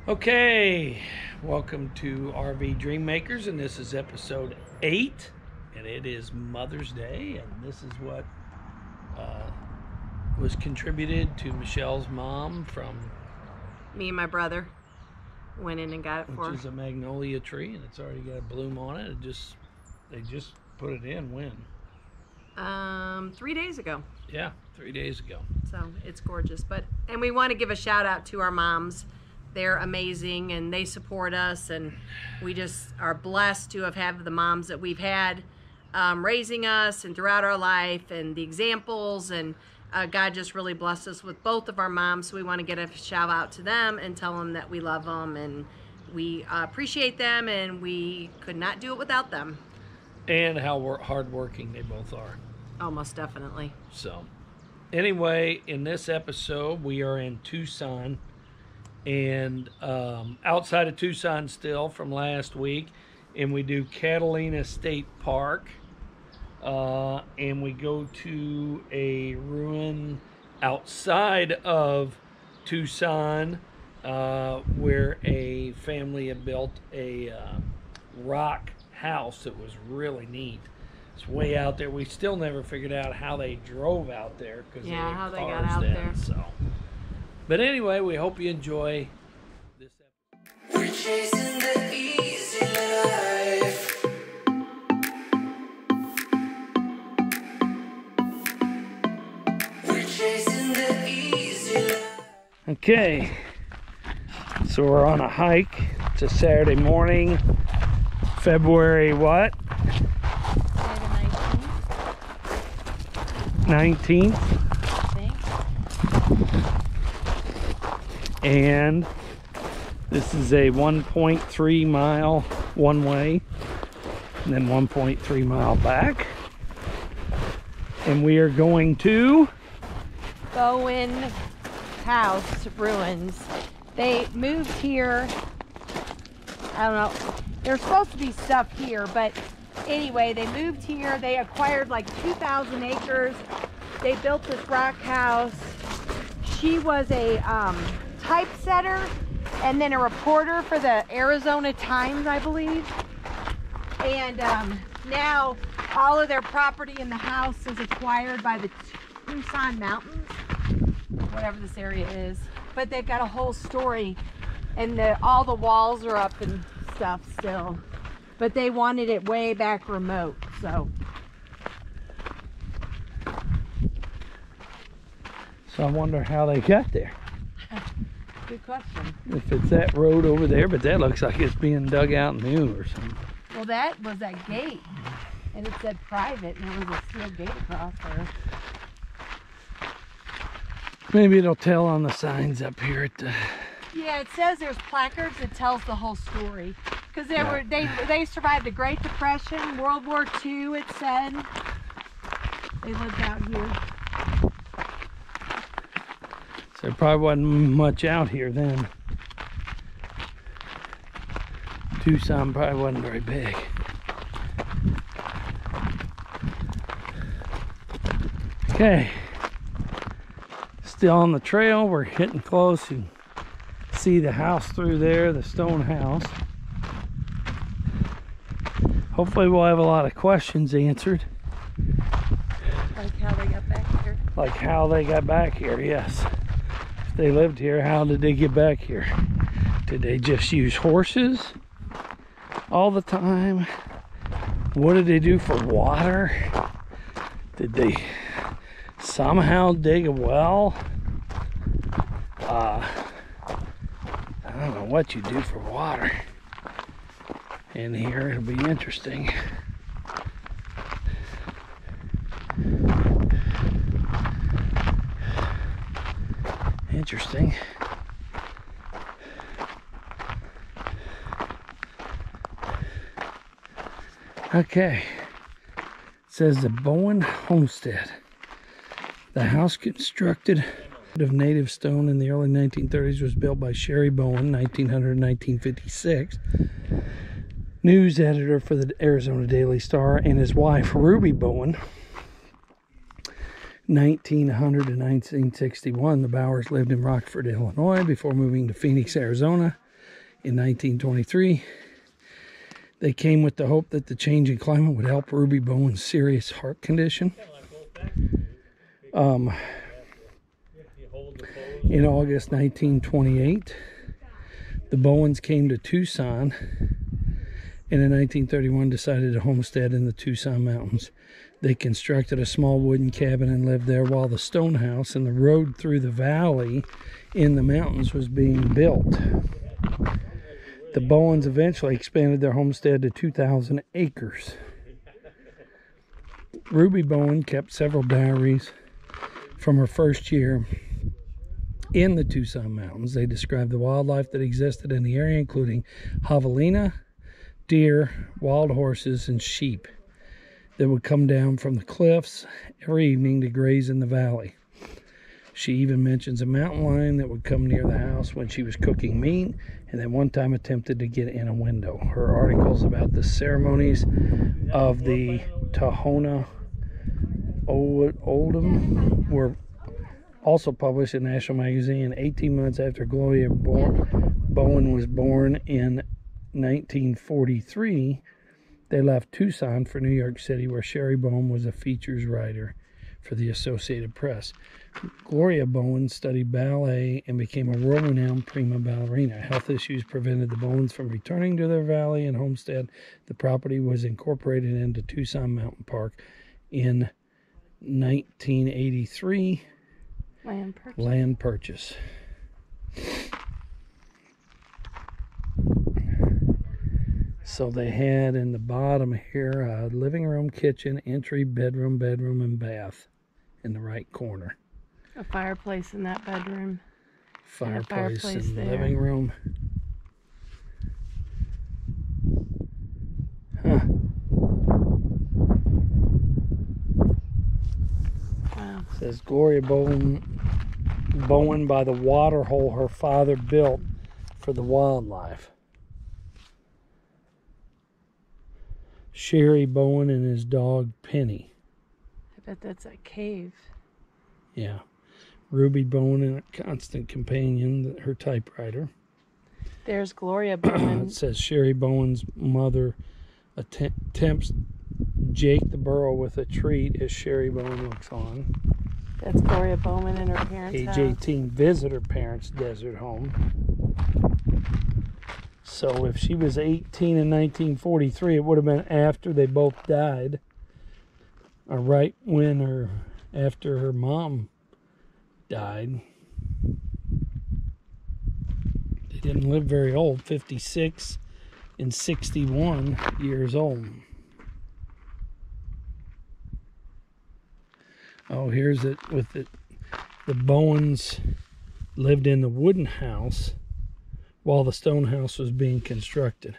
Okay, welcome to RV Dream Makers, and this is episode 8, and it is Mother's Day, and this is what was contributed to Michelle's mom from me and my brother went in and got it for her. Which is a magnolia tree, and it's already got a bloom on it. They just put it in when? 3 days ago. Yeah, 3 days ago. So it's gorgeous. And we want to give a shout out to our moms. They're amazing and they support us, and we just are blessed to have had the moms that we've had raising us and throughout our life, and the examples, and God just really blessed us with both of our moms. So we want to get a shout out to them and tell them that we love them and we appreciate them, and we could not do it without them. And how hardworking they both are. Oh, most definitely. So anyway, in this episode we are in Tucson, and outside of Tucson still from last week, and we do Catalina State Park, and we go to a ruin outside of Tucson where a family had built a rock house that was really neat. It's way out there. We still never figured out how they drove out there, because how they got out there. So, but anyway, we hope you enjoy this episode. We're chasing the easy life. We're chasing the easy life. Okay, so we're on a hike. It's a Saturday morning, February what? 19th. And this is a 1.3 mile one way, and then 1.3 mile back. And we are going to Bowen House Ruins. They moved here, I don't know, there's supposed to be stuff here, but anyway, they moved here. They acquired like 2,000 acres. They built this rock house. She was a typesetter and then a reporter for the Arizona Times, I believe. And now all of their property in the house is acquired by the Tucson Mountains, whatever this area is. But they've got a whole story, and all the walls are up and stuff still. But they wanted it way back remote, so. So I wonder how they got there. Good question. If it's that road over there, but that looks like it's being dug out new or something. Well, that was that gate, and it said private, and there was a steel gate across there. Maybe it'll tell on the signs up here at the... Yeah, it says there's placards that tells the whole story. Because they survived the Great Depression, World War II, it said. They lived out here. So there probably wasn't much out here then. Tucson probably wasn't very big. Okay, still on the trail. We're getting close. You can see the house through there, the stone house. Hopefully we'll have a lot of questions answered. Like how they got back here. Like how they got back here, yes. If they lived here, how did they get back here? Did they just use horses all the time? What did they do for water? Did they somehow dig a well? I don't know what you do for water in here. It'll be interesting. Interesting. Okay. It says the Bowen Homestead. The house constructed of native stone in the early 1930s was built by Sherry Bowen, 1900-1956. News editor for the Arizona Daily Star, and his wife Ruby Bowen, 1900 to 1961. The Bowers lived in Rockford, Illinois before moving to Phoenix, Arizona. In 1923, they came with the hope that the change in climate would help Ruby Bowen's serious heart condition. In August 1928, the Bowens came to Tucson, and in 1931 decided to homestead in the Tucson mountains. They constructed a small wooden cabin and lived there while the stone house and the road through the valley in the mountains was being built. The Bowens eventually expanded their homestead to 2,000 acres. Ruby Bowen kept several diaries from her first year in the Tucson mountains. They described the wildlife that existed in the area, including javelina, deer, wild horses, and sheep that would come down from the cliffs every evening to graze in the valley. She even mentions a mountain lion that would come near the house when she was cooking meat, and at one time attempted to get in a window. Her articles about the ceremonies of the Tohono O'odham were also published in National Magazine. 18 months after Gloria Bowen was born in 1943, they left Tucson for New York City, where Sherry Bowen was a features writer for the Associated Press. Gloria Bowen studied ballet and became a world-renowned prima ballerina. Health issues prevented the Bowens from returning to their valley and homestead. The property was incorporated into Tucson Mountain Park in 1983. Land purchase. So they had in the bottom here a living room, kitchen, entry, bedroom, and bath in the right corner. A fireplace in that bedroom. Fireplace in the there. living room. Huh. Wow. It says Gloria Bowen by the water hole her father built for the wildlife. Sherry Bowen and his dog Penny. I bet that's a cave. Yeah. Ruby Bowen and a constant companion, her typewriter. There's Gloria Bowen. It says Sherry Bowen's mother tempts Jake the burro with a treat as Sherry Bowen looks on. That's Gloria Bowen and her parents' Age house. 18, visit her parents' desert home. So if she was 18 in 1943, it would have been after they both died. Or right when or after her mom died. They didn't live very old, 56 and 61 years old. Oh, here's it with it. The Bowens lived in the wooden house while the stone house was being constructed.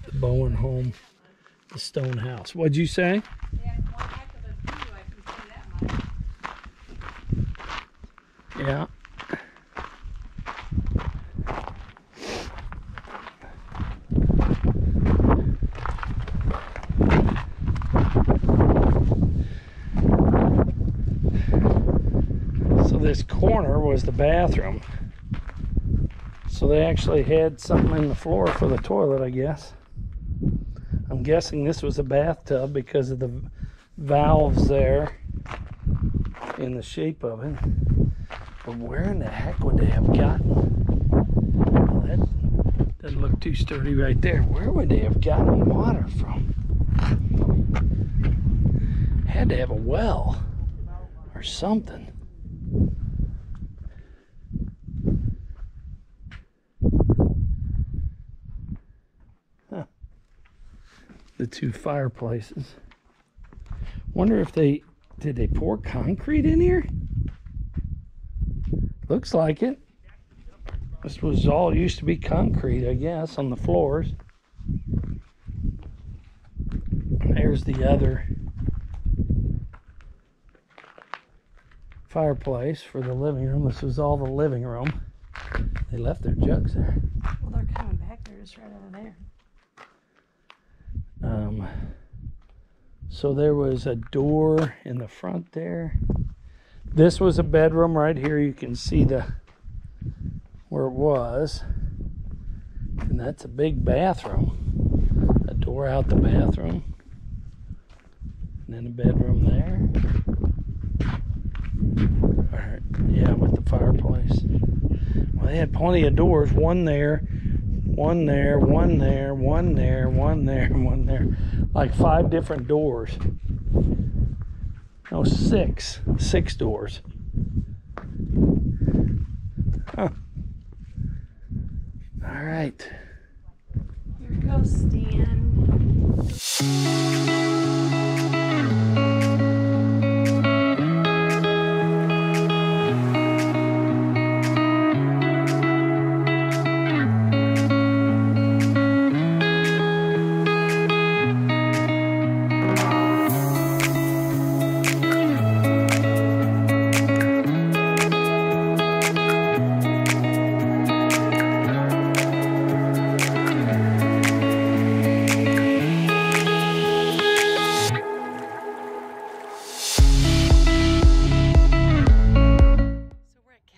The Bowen home, the stone house. What'd you say? They had one heck of a view, I can say that much. Yeah. So this corner was the bathroom. So they actually had something in the floor for the toilet, I guess. I'm guessing this was a bathtub because of the valves there in the shape of it. But where in the heck would they have gotten? Well, that doesn't look too sturdy right there. Where would they have gotten water from? Had to have a well or something. The two fireplaces. Wonder if did they pour concrete in here? Looks like it. This was all used to be concrete, I guess, on the floors. There's the other fireplace for the living room. This was all the living room. They left their jugs there. Well, they're coming back. They're just right over there. So there was a door in the front there. This was a bedroom right here. You can see where it was. And that's a big bathroom. A door out the bathroom. And then a bedroom there. Or, yeah, with the fireplace. Well, they had plenty of doors. One there, one there, one there, one there, one there, and one there. Like 5 different doors. No, 6. 6 doors. Huh. All right. Here goes Stan.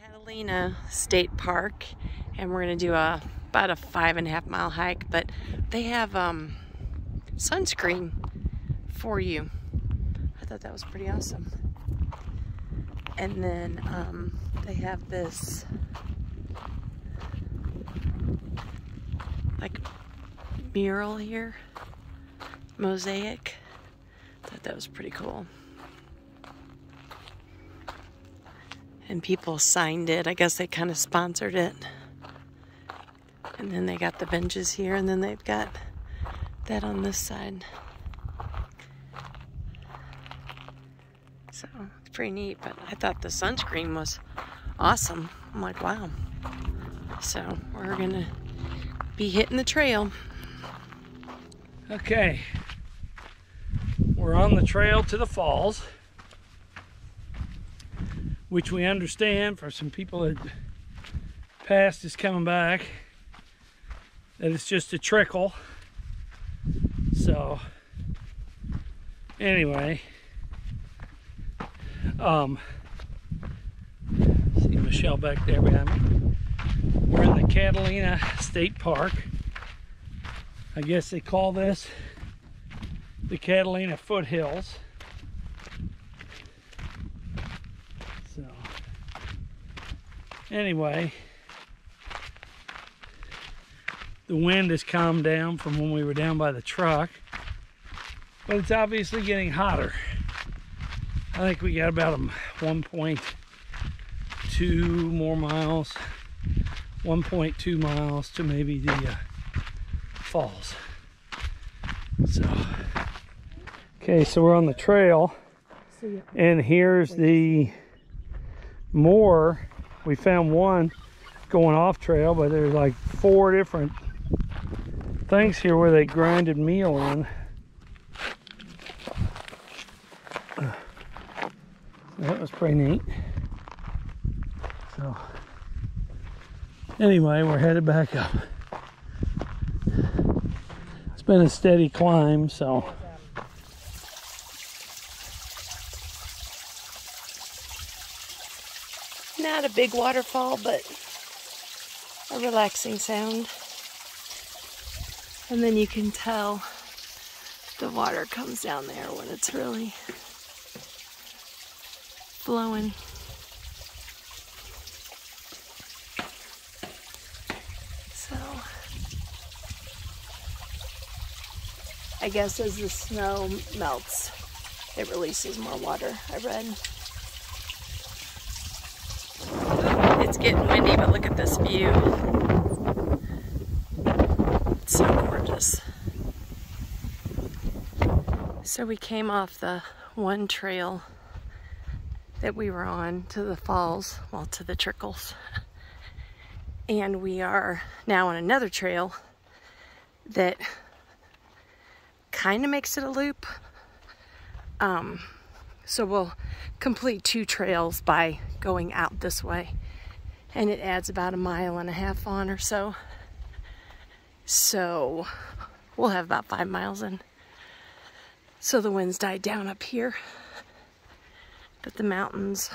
Catalina State Park, and we're gonna do about a 5.5 mile hike, but they have sunscreen for you. I thought that was pretty awesome. And then they have this like mural here, mosaic. I thought that was pretty cool. And people signed it. I guess they kind of sponsored it. And then they got the benches here, and then they've got that on this side. So it's pretty neat, but I thought the sunscreen was awesome. I'm like, wow. So we're gonna be hitting the trail. Okay. We're on the trail to the falls, which we understand for some people that passed is coming back, that it's just a trickle. So anyway, see Michelle back there behind me. We're in the Catalina State Park. I guess they call this the Catalina Foothills. So anyway, the wind has calmed down from when we were down by the truck, but it's obviously getting hotter. I think we got about 1.2 more miles, 1.2 miles to maybe the falls. So okay, so we're on the trail, and here's the more. We found one going off trail, but there's like 4 different things here where they grinded meal in. That was pretty neat. So anyway, we're headed back up. It's been a steady climb, so not a big waterfall, but a relaxing sound. And then you can tell the water comes down there when it's really flowing. So I guess as the snow melts, it releases more water, I read. It's getting windy, but look at this view. It's so gorgeous. So we came off the one trail that we were on to the falls, well, to the trickles. And we are now on another trail that kind of makes it a loop. So we'll complete 2 trails by going out this way. And it adds about 1.5 miles on or so. So we'll have about 5 miles in. So the winds died down up here. But the mountains,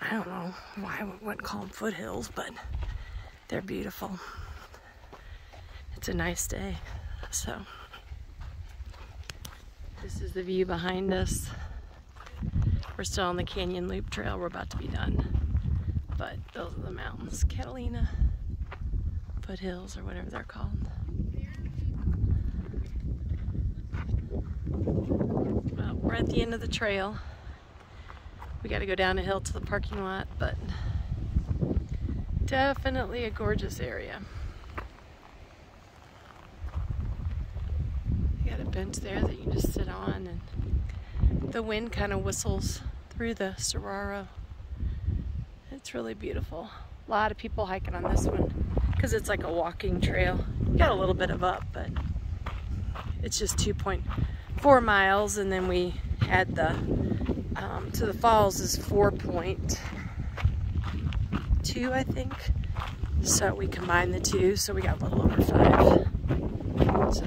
I don't know why I wouldn't call them foothills, but they're beautiful. It's a nice day. So this is the view behind us. We're still on the Canyon Loop Trail. We're about to be done. But those are the mountains. Catalina, Foothills, or whatever they're called. Well, we're at the end of the trail. We got to go down a hill to the parking lot, but definitely a gorgeous area. You got a bench there that you can just sit on, and the wind kind of whistles through the saguaro. It's really beautiful. A lot of people hiking on this one because it's like a walking trail. You got a little bit of up, but it's just 2.4 miles, and then we had the to the falls is 4.2, I think. So we combined the two, so we got a little over 5. So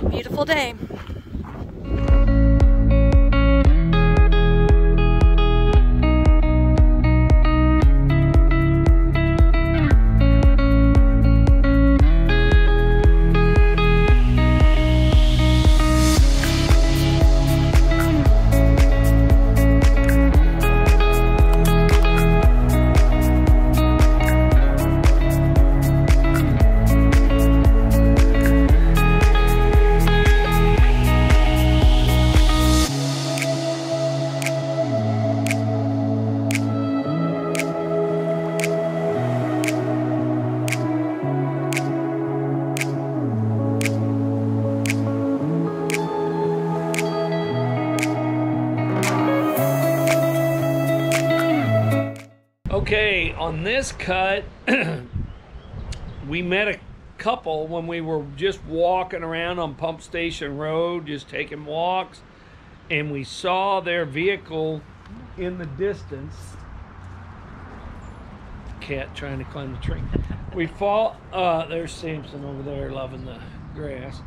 beautiful day. Okay, on this cut, we met a couple when we were just walking around on Pump Station Road, just taking walks, and we saw their vehicle in the distance. Cat trying to climb the tree. We there's Samson over there loving the grass.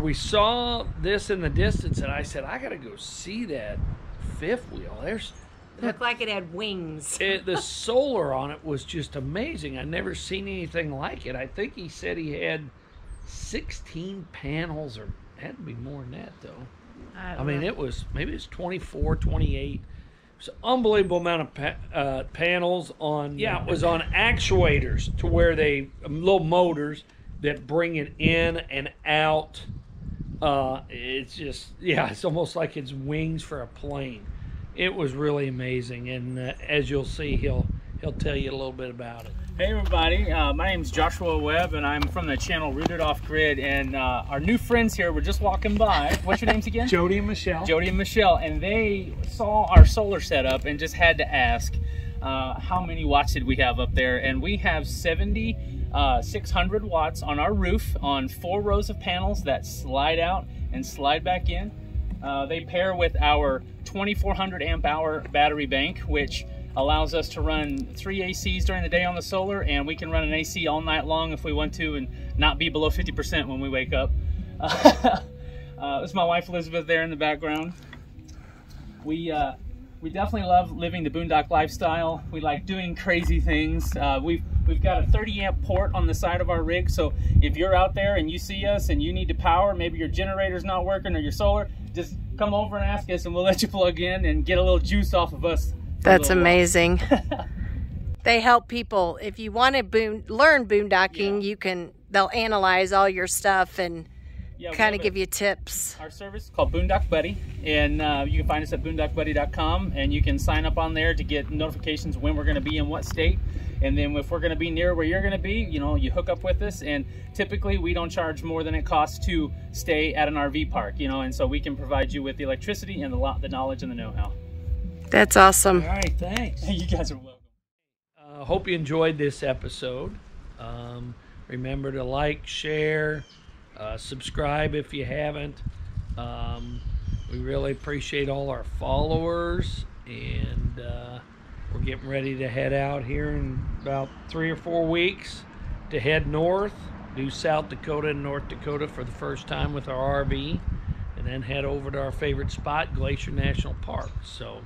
We saw this in the distance, and I said, I gotta go see that fifth wheel. Looked like it had wings. The solar on it was just amazing. I'd never seen anything like it. I think he said he had 16 panels, or it had to be more than that, though. I mean, maybe it's 24, 28. It's an unbelievable amount of panels on. Yeah, it was on actuators to where little motors that bring it in and out. It's just, it's almost like it's wings for a plane. It was really amazing, and as you'll see, he'll tell you a little bit about it. Hey everybody, my name is Joshua Webb, and I'm from the channel Rooted Off Grid, and our new friends here were just walking by. What's your names again? Jody and Michelle. Jody and Michelle, and they saw our solar setup and just had to ask how many watts did we have up there, and we have 7,600 watts on our roof on 4 rows of panels that slide out and slide back in. They pair with our 2,400 amp hour battery bank, which allows us to run 3 ACs during the day on the solar, and we can run an AC all night long if we want to and not be below 50% when we wake up. This is my wife Elizabeth there in the background. We definitely love living the boondock lifestyle. We like doing crazy things. We've got a 30 amp port on the side of our rig, so if you're out there and you see us and you need to power, maybe your generator's not working or your solar, just come over and ask us and we'll let you plug in and get a little juice off of us. That's amazing. They help people. If you want to learn boondocking, they'll analyze all your stuff and kind of give you tips. Our service is called Boondock Buddy, and you can find us at boondockbuddy.com, and you can sign up on there to get notifications when we're going to be in what state. And then if we're going to be near where you're going to be, you hook up with us, and typically we don't charge more than it costs to stay at an RV park, and so we can provide you with the electricity and the knowledge and the know-how. That's awesome. All right, thanks. You guys are welcome. Hope you enjoyed this episode. Remember to like, share, subscribe if you haven't. We really appreciate all our followers, and we're getting ready to head out here in about 3 or 4 weeks to head north, do South Dakota and North Dakota for the first time with our RV, and then head over to our favorite spot, Glacier National Park. So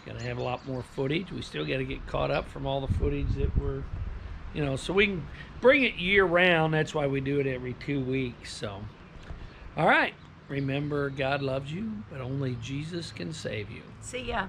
Got to have a lot more footage. We still got to get caught up from all the footage that we're, so we can bring it year round. That's why we do it every 2 weeks. So, all right. Remember, God loves you, but only Jesus can save you. See ya.